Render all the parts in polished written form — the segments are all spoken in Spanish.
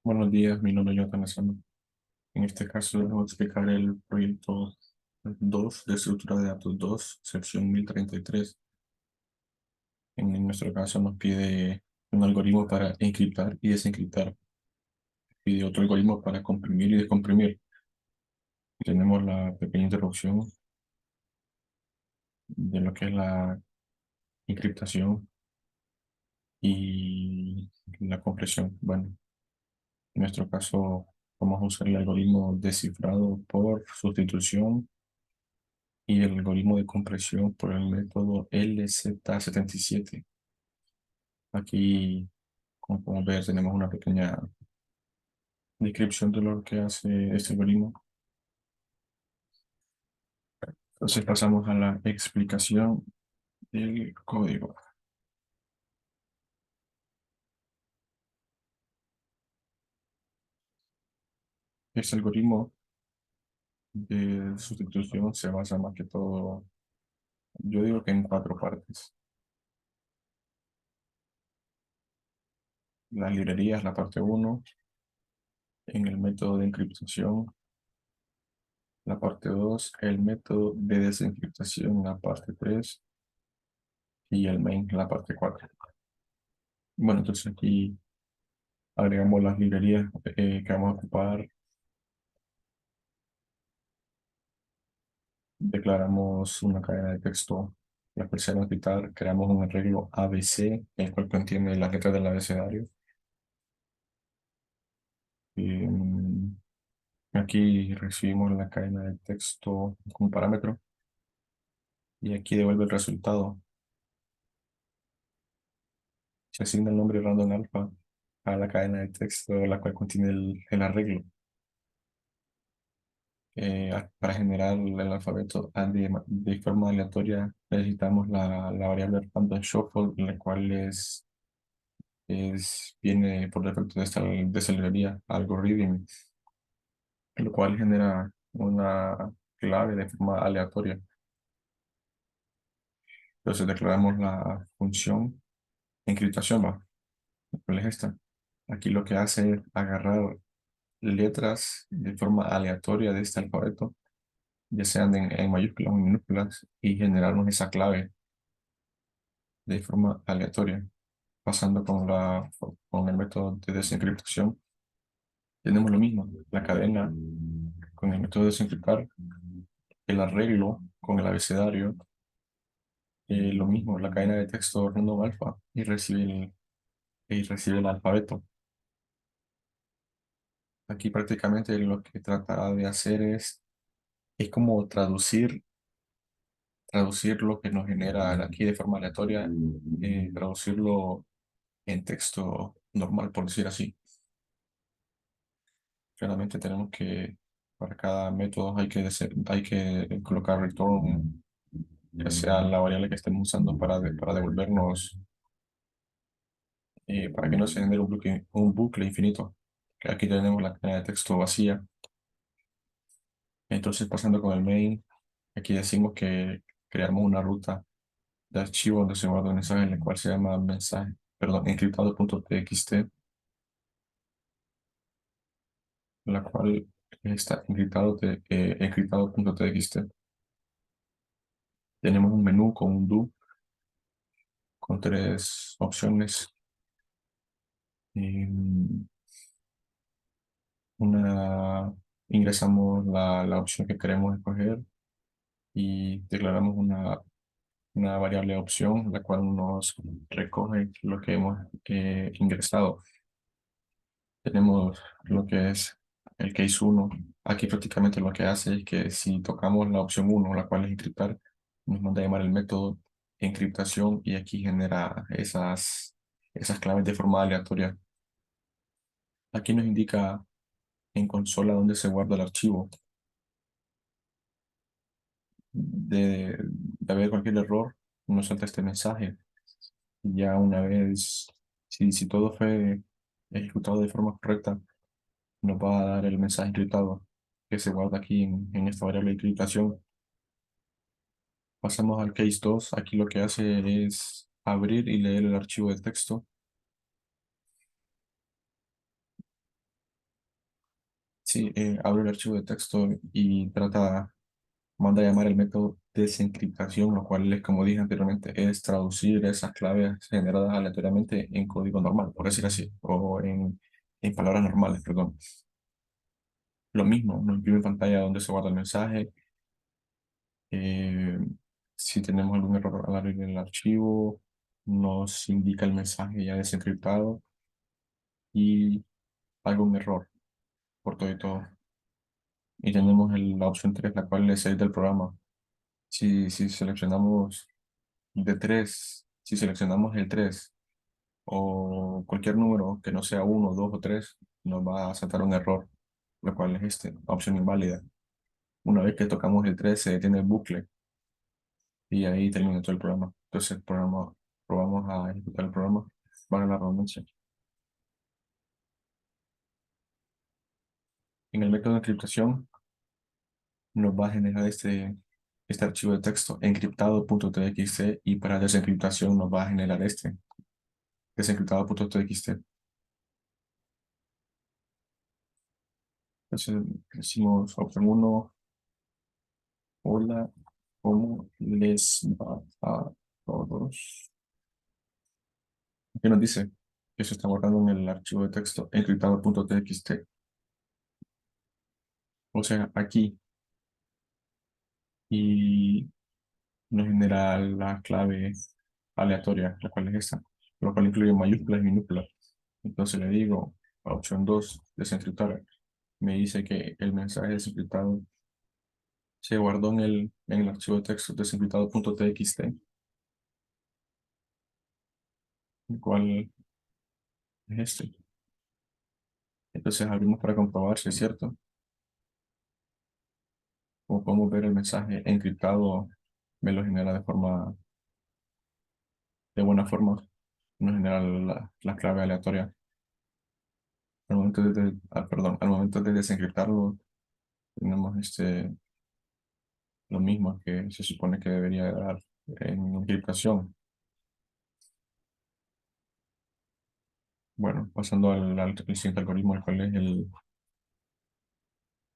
Buenos días, mi nombre es Jonathan Lozano. En este caso les voy a explicar el proyecto 2 de estructura de datos 2, sección 1033. En nuestro caso nos pide un algoritmo para encriptar y desencriptar. Pide otro algoritmo para comprimir y descomprimir. Tenemos la pequeña introducción de lo que es la encriptación y la compresión. Bueno, en nuestro caso vamos a usar el algoritmo descifrado por sustitución y el algoritmo de compresión por el método LZ77. Aquí, como podemos ver, tenemos una pequeña descripción de lo que hace este algoritmo. Entonces pasamos a la explicación del código. Este algoritmo de sustitución se basa más que todo, yo digo que en cuatro partes. Las librerías, la parte uno, en el método de encriptación, la parte 2, el método de desencriptación, la parte 3, y el main, la parte 4. Bueno, entonces aquí agregamos las librerías que vamos a ocupar, declaramos una cadena de texto, la cual se va a quitar, creamos un arreglo ABC, el cual contiene las letras del abecedario. Y aquí recibimos la cadena de texto como parámetro y aquí devuelve el resultado. Se asigna el nombre random alpha a la cadena de texto, la cual contiene el arreglo. Para generar el alfabeto de forma aleatoria necesitamos la variable random shuffle, la cual viene por defecto de esta librería algorithm, lo cual genera una clave de forma aleatoria. Entonces declaramos la función encriptación, ¿va? ¿Cuál es esta? Aquí lo que hace es agarrar letras de forma aleatoria de este alfabeto, ya sean en mayúsculas o en minúsculas, y generarnos esa clave de forma aleatoria. Pasando con el método de desencriptación, tenemos lo mismo, la cadena con el método de desencriptar, el arreglo con el abecedario, lo mismo, la cadena de texto random alfa y recibe el alfabeto. Aquí prácticamente lo que trata de hacer es como traducir lo que nos genera aquí de forma aleatoria, traducirlo en texto normal, por decir así. Claramente tenemos que, para cada método hay que colocar return, ya sea la variable que estemos usando para devolvernos, para que no se genere un bucle infinito. Que aquí tenemos la cadena de texto vacía. Entonces, pasando con el main, aquí decimos que creamos una ruta de archivo donde se guarda un mensaje, en el cual se llama mensaje, perdón, encriptado.txt, la cual está encriptado.txt. Tenemos un menú con un do, con tres opciones. em, una, ingresamos la opción que queremos escoger y declaramos una variable opción, la cual nos recoge lo que hemos ingresado. Tenemos lo que es el case uno. Aquí prácticamente lo que hace es que si tocamos la opción uno, la cual es encriptar, nos manda a llamar el método encriptación y aquí genera esas claves de forma aleatoria. Aquí nos indica en consola dónde se guarda el archivo. De haber cualquier error, nos salta este mensaje. Ya una vez, si todo fue ejecutado de forma correcta, nos va a dar el mensaje encriptado que se guarda aquí en esta variable de encriptación. Pasamos al case 2. Aquí lo que hace es abrir y leer el archivo de texto. Sí, abre el archivo de texto y manda a llamar el método desencriptación, lo cual es, como dije anteriormente, es traducir esas claves generadas aleatoriamente en código normal, por decir así, o en palabras normales, perdón. Lo mismo, nos imprime pantalla donde se guarda el mensaje. eh, si tenemos algún error al abrir el archivo, nos indica el mensaje ya desencriptado y algún error por todo y todo. Y tenemos la opción 3, la cual es salir del programa. Si seleccionamos si seleccionamos el 3 o cualquier número que no sea uno 2 o 3 nos va a saltar un error, lo cual es opción inválida. Una vez que tocamos el 3 se detiene el bucle y ahí termina todo el programa. Entonces probamos a ejecutar el programa, para la redundancia. En el método de encriptación nos va a generar este archivo de texto encriptado.txt y para desencriptación nos va a generar desencriptado.txt. Entonces decimos opción uno: hola, ¿cómo les va a todos? ¿Qué nos dice? Que se está guardando en el archivo de texto encriptado.txt. O sea, aquí. Y nos genera la clave aleatoria, la cual es esta, lo cual incluye mayúsculas y minúsculas. Entonces le digo a opción 2, desencriptar. Me dice que el mensaje desencriptado se guardó en el archivo de texto desencriptado.txt, el cual es este. Entonces abrimos para comprobar si es cierto. Como podemos ver, el mensaje encriptado me lo genera de buena forma, nos genera la clave aleatoria. Al momento de desencriptarlo, tenemos lo mismo que se supone que debería dar en encriptación. Bueno, pasando al siguiente algoritmo, el cual es el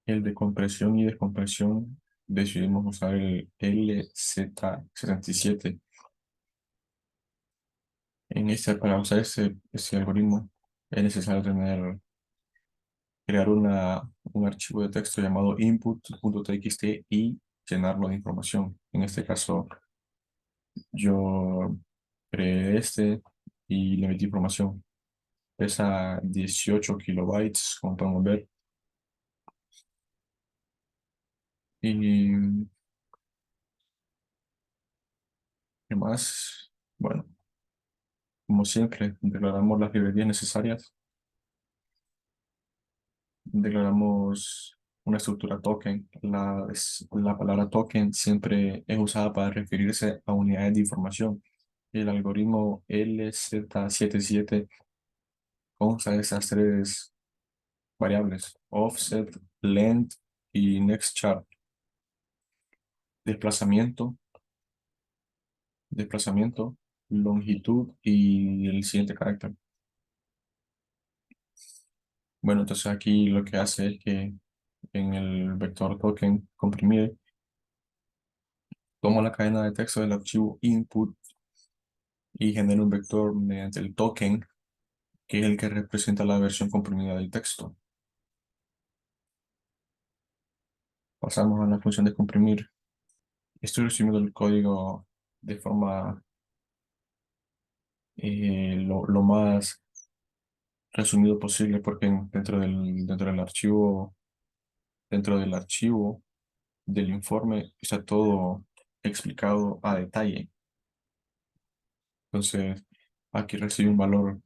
de compresión y descompresión, decidimos usar el LZ77. Para usar ese algoritmo es necesario crear un archivo de texto llamado input.txt y llenarlo de información. En este caso, yo creé y le metí información. Pesa 18 kilobytes, como podemos ver. Y qué más, bueno, como siempre, declaramos las librerías necesarias, declaramos una estructura token. La palabra token siempre es usada para referirse a unidades de información. El algoritmo LZ77 consta de esas tres variables: offset, length y next chart. Desplazamiento, desplazamiento, longitud y el siguiente carácter. Bueno, entonces aquí lo que hace es que en el vector token comprimido toma la cadena de texto del archivo input y genera un vector mediante el token, que es el que representa la versión comprimida del texto. Pasamos a la función de comprimir. Estoy resumiendo el código de forma lo más resumido posible porque dentro del archivo del informe está todo explicado a detalle. Entonces, aquí recibe el valor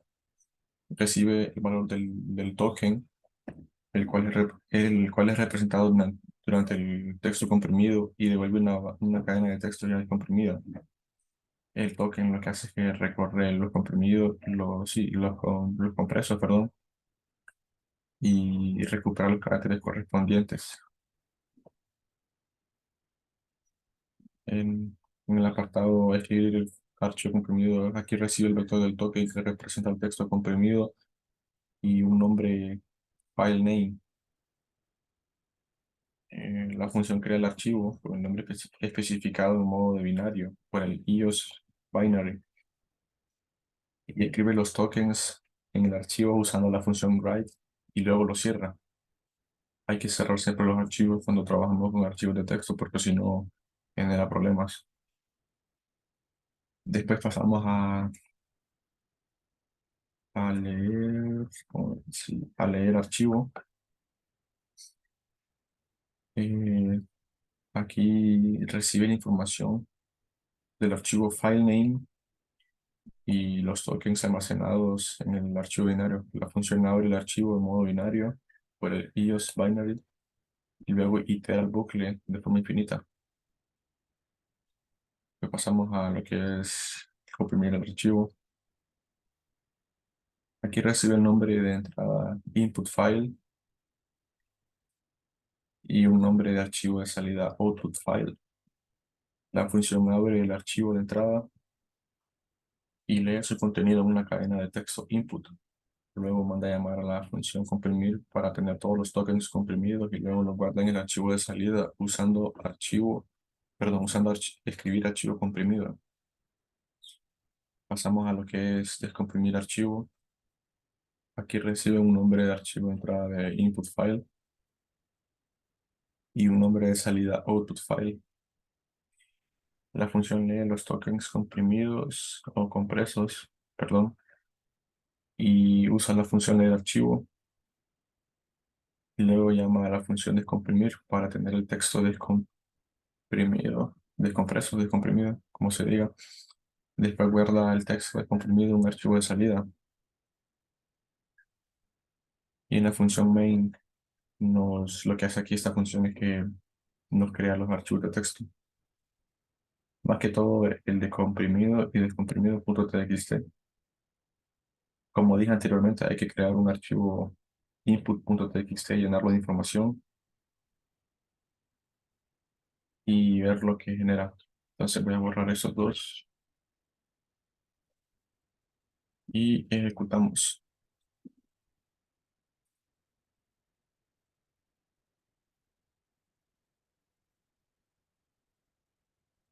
del token, el cual es representado durante el texto comprimido y devuelve una cadena de texto ya comprimida. El token lo que hace es que recorre los comprimidos, sí, los compresos, perdón, y recupera los caracteres correspondientes. En el apartado escribir el archivo comprimido, aquí recibe el vector del token que representa el texto comprimido y un nombre file name. La función crea el archivo con el nombre especificado en modo de binario por el iOS binary y escribe los tokens en el archivo usando la función write y luego lo cierra. Hay que cerrar siempre los archivos cuando trabajamos con archivos de texto porque si no genera problemas. Después pasamos a leer, sí, a leer archivo. Eh, Aquí recibe la información del archivo filename y los tokens almacenados en el archivo binario. La función abre el archivo en modo binario por el iOS binary y luego itera el bucle de forma infinita. Después pasamos a lo que es comprimir el archivo. Aquí recibe el nombre de entrada input file y un nombre de archivo de salida output file. La función abre el archivo de entrada y lee su contenido en una cadena de texto input. Luego manda a llamar a la función comprimir para tener todos los tokens comprimidos y luego los guarda en el archivo de salida usando escribir archivo comprimido. Pasamos a lo que es descomprimir archivo. Aquí recibe un nombre de archivo de entrada de input file y un nombre de salida output file. La función lee los tokens comprimidos o compresos, perdón, y usa la función leer archivo y luego llama a la función descomprimir para tener el texto descompreso, descomprimido, como se diga. Después guarda el texto descomprimido en un archivo de salida y en la función main lo que hace aquí esta función es que nos crea los archivos de texto. Más que todo el de comprimido y descomprimido.txt. Como dije anteriormente, hay que crear un archivo input.txt, llenarlo de información y ver lo que genera. Entonces voy a borrar esos dos y ejecutamos.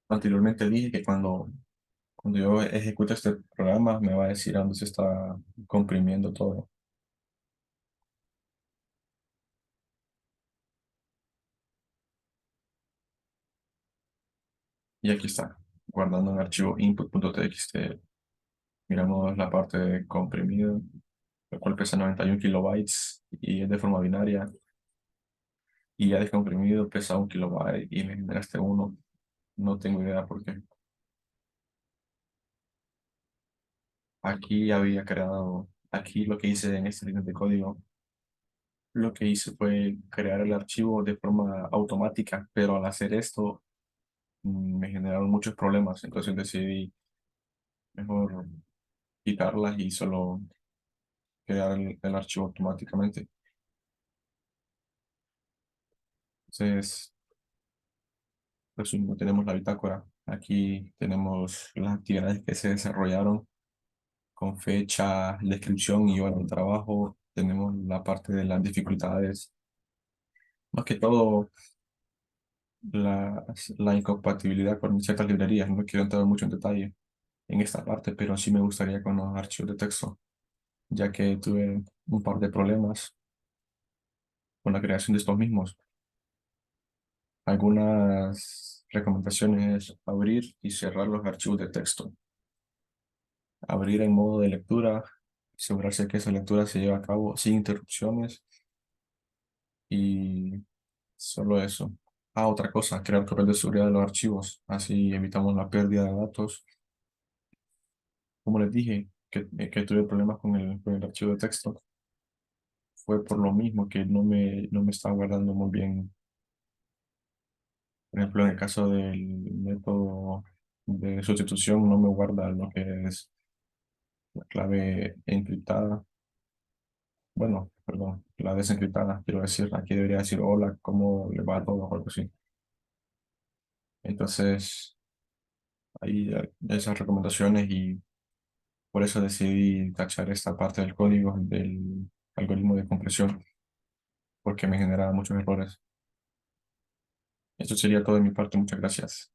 Anteriormente dije que cuando yo ejecute este programa me va a decir a dónde se está comprimiendo todo. Y aquí está, guardando un archivo input.txt. Miramos la parte de comprimido, el cual pesa 91 kilobytes y es de forma binaria. Y ya descomprimido pesa 1 kilobyte y me generaste uno. No tengo idea por qué. Aquí lo que hice en esta línea de código, lo que hice fue crear el archivo de forma automática, pero al hacer esto me generaron muchos problemas, entonces decidí mejor quitarlas y solo crear el archivo automáticamente. Entonces, resumiendo, tenemos la bitácora. Aquí tenemos las actividades que se desarrollaron con fecha, descripción y hora de trabajo. Tenemos la parte de las dificultades. Más que todo, la incompatibilidad con ciertas librerías. No quiero entrar mucho en detalle en esta parte, pero sí me gustaría con los archivos de texto, ya que tuve un par de problemas con la creación de estos mismos. Algunas recomendaciones es abrir y cerrar los archivos de texto. Abrir en modo de lectura, asegurarse que esa lectura se lleva a cabo sin interrupciones y solo eso. Ah, otra cosa, crear copias de seguridad de los archivos. Así evitamos la pérdida de datos. Como les dije, que tuve problemas con el archivo de texto. Fue por lo mismo que no me estaba guardando muy bien. Por ejemplo, en el caso del método de sustitución, no me guarda lo que es la clave encriptada. Bueno, perdón, la desencriptada, quiero decir. Aquí debería decir hola, ¿cómo le va a todo? O algo así. Entonces, ahí esas recomendaciones y por eso decidí tachar esta parte del código del algoritmo de compresión, porque me generaba muchos errores. Eso sería todo de mi parte. Muchas gracias.